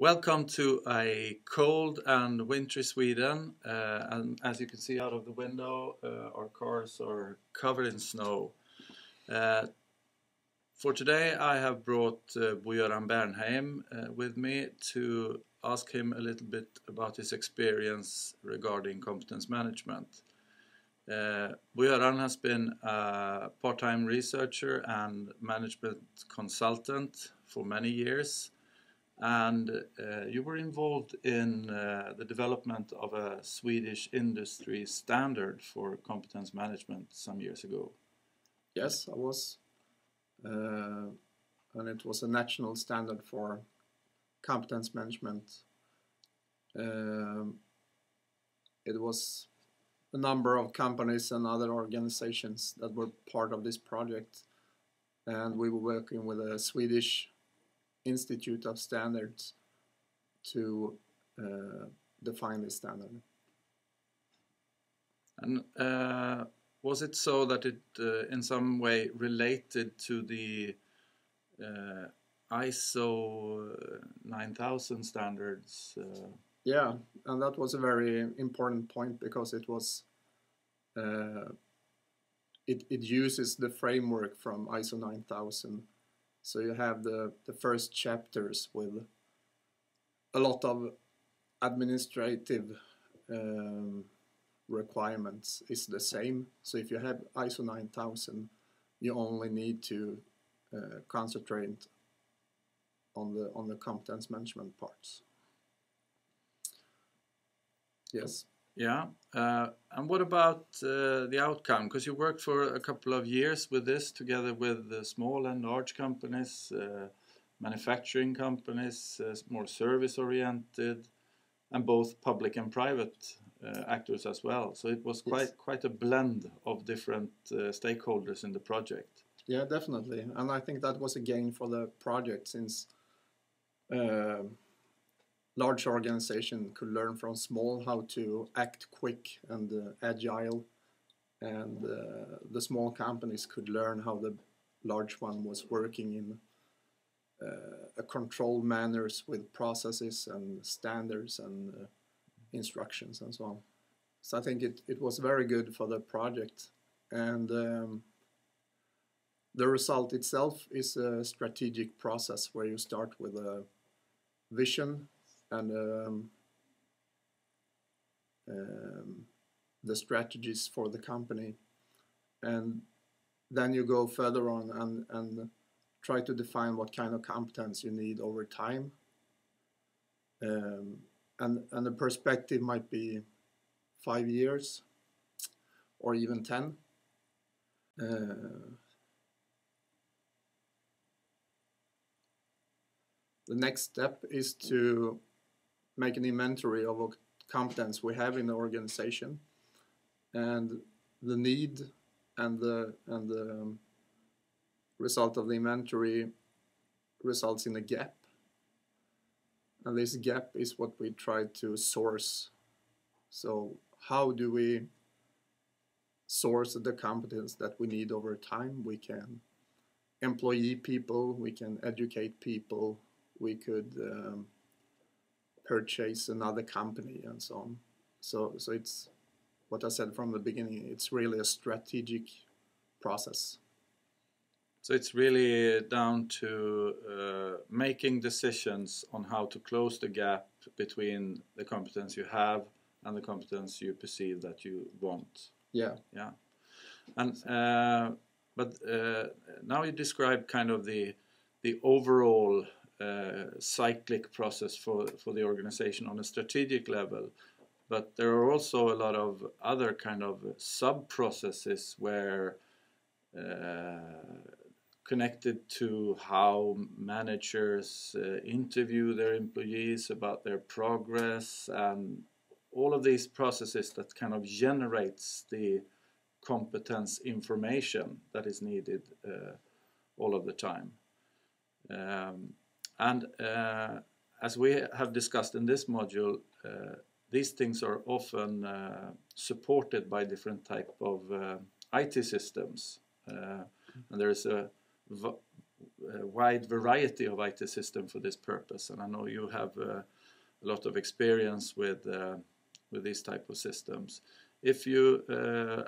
Welcome to a cold and wintry Sweden, and as you can see out of the window, our cars are covered in snow. For today I have brought Bo-Göran Bernheim with me to ask him a little bit about his experience regarding competence management. Bo-Göran has been a part-time researcher and management consultant for many years. And you were involved in the development of a Swedish industry standard for competence management some years ago. Yes, I was. And it was a national standard for competence management. It was a number of companies and other organizations that were part of this project. And we were working with a Swedish Institute of Standards to define this standard. And was it so that it in some way related to the ISO 9000 standards? Yeah, and that was a very important point because it was it uses the framework from ISO 9000. So you have the first chapters with a lot of administrative requirements is the same. So if you have ISO 9000, you only need to concentrate on the competence management parts. Yes. Yeah, and what about the outcome? Because you worked for a couple of years with this together with small and large companies, manufacturing companies, more service-oriented, and both public and private actors as well. So it was quite a blend of different stakeholders in the project. Yeah, definitely. And I think that was a gain for the project since large organization could learn from small how to act quick and agile, and the small companies could learn how the large one was working in a controlled manners with processes and standards and instructions and so on. So I think it was very good for the project, and the result itself is a strategic process where you start with a vision and the strategies for the company, and then you go further on and try to define what kind of competence you need over time, and the perspective might be 5 years or even 10. The next step is to make an inventory of what competence we have in the organization, and the need and the result of the inventory results in a gap, and this gap is what we try to source. So how do we source the competence that we need over time? We can employ people, we can educate people, we could purchase another company and so on. So it's what I said from the beginning, it's really a strategic process. So it's really down to making decisions on how to close the gap between the competence you have and the competence you perceive that you want. Yeah. Yeah. And but now you describe kind of the overall cyclic process for the organization on a strategic level, but there are also a lot of other kind of sub-processes where connected to how managers interview their employees about their progress, and all of these processes that kind of generates the competence information that is needed all of the time. And as we have discussed in this module, these things are often supported by different type of IT systems, and there is a wide variety of IT system for this purpose, and I know you have a lot of experience with these type of systems. If you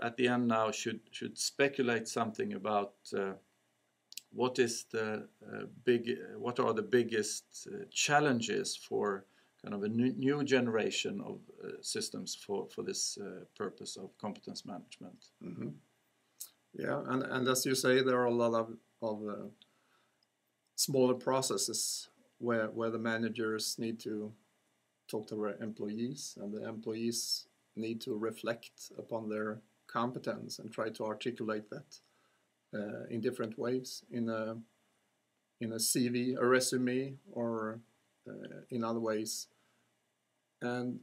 at the end now should speculate something about what are the biggest challenges for kind of a new generation of systems for this purpose of competence management? Mm-hmm. Yeah, and as you say, there are a lot of smaller processes where the managers need to talk to their employees, and the employees need to reflect upon their competence and try to articulate that in different ways in a CV, a resume, or in other ways. And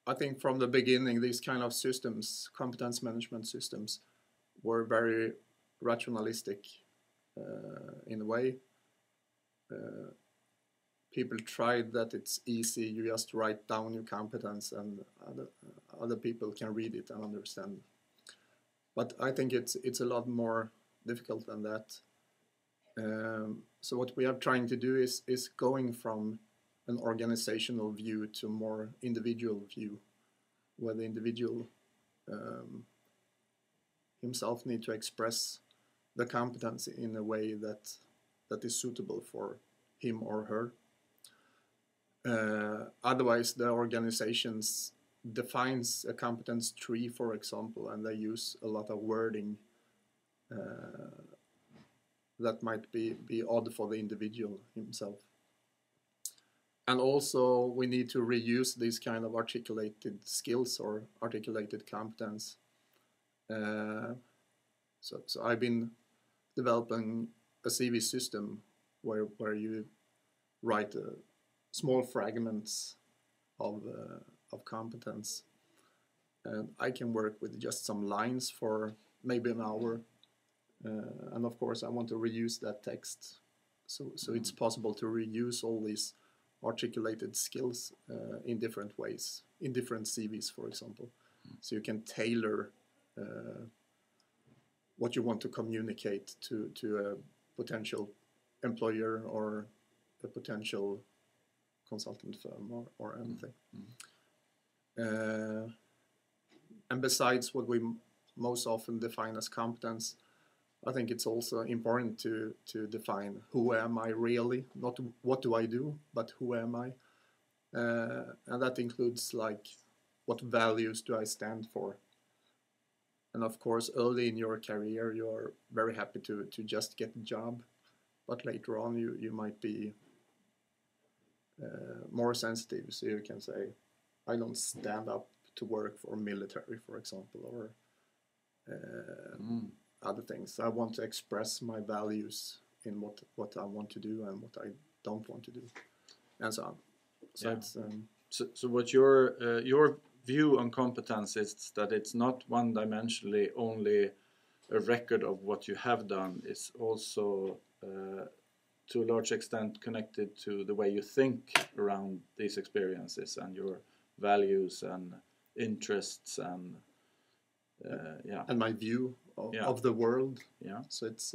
I think from the beginning, these kind of systems, competence management systems, were very rationalistic in a way. People tried that it's easy, you just write down your competence and other people can read it and understand. But I think it's a lot more difficult than that. So what we are trying to do is going from an organizational view to a more individual view, where the individual himself need to express the competence in a way that is suitable for him or her. Otherwise, the organizations defines a competence tree, for example, and they use a lot of wording that might be odd for the individual himself. And also, we need to reuse these kind of articulated skills or articulated competence. So I've been developing a CV system where you write small fragments of competence, and I can work with just some lines for maybe an hour, and of course I want to reuse that text, so it's possible to reuse all these articulated skills in different ways, in different CVs, for example. So you can tailor what you want to communicate to a potential employer or a potential consultant firm or anything. And besides what we most often define as competence, I think it's also important to define who am I really, not what do I do, but who am I. And that includes like what values do I stand for. And of course, early in your career, you're very happy to just get a job, but later on you might be more sensitive, so you can say, I don't stand up to work for military, for example, or other things. I want to express my values in what I want to do and what I don't want to do, and so on. So yeah. it's so what your view on competence is that it's not one-dimensionally only a record of what you have done. It's also to a large extent connected to the way you think around these experiences and your values and interests and and my view of the world. Yeah. So it's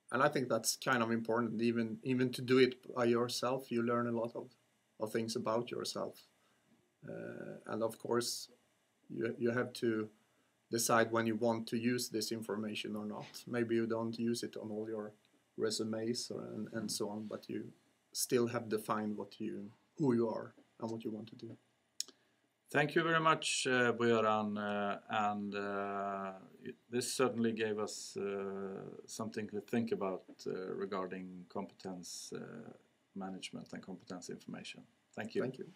and I think that's kind of important. Even to do it by yourself, you learn a lot of things about yourself, and of course, you have to decide when you want to use this information or not. Maybe you don't use it on all your resumes and so on, but you still have defined who you are and what you want to do. Thank you very much, Björn, and this certainly gave us something to think about regarding competence management and competence information. Thank you. Thank you.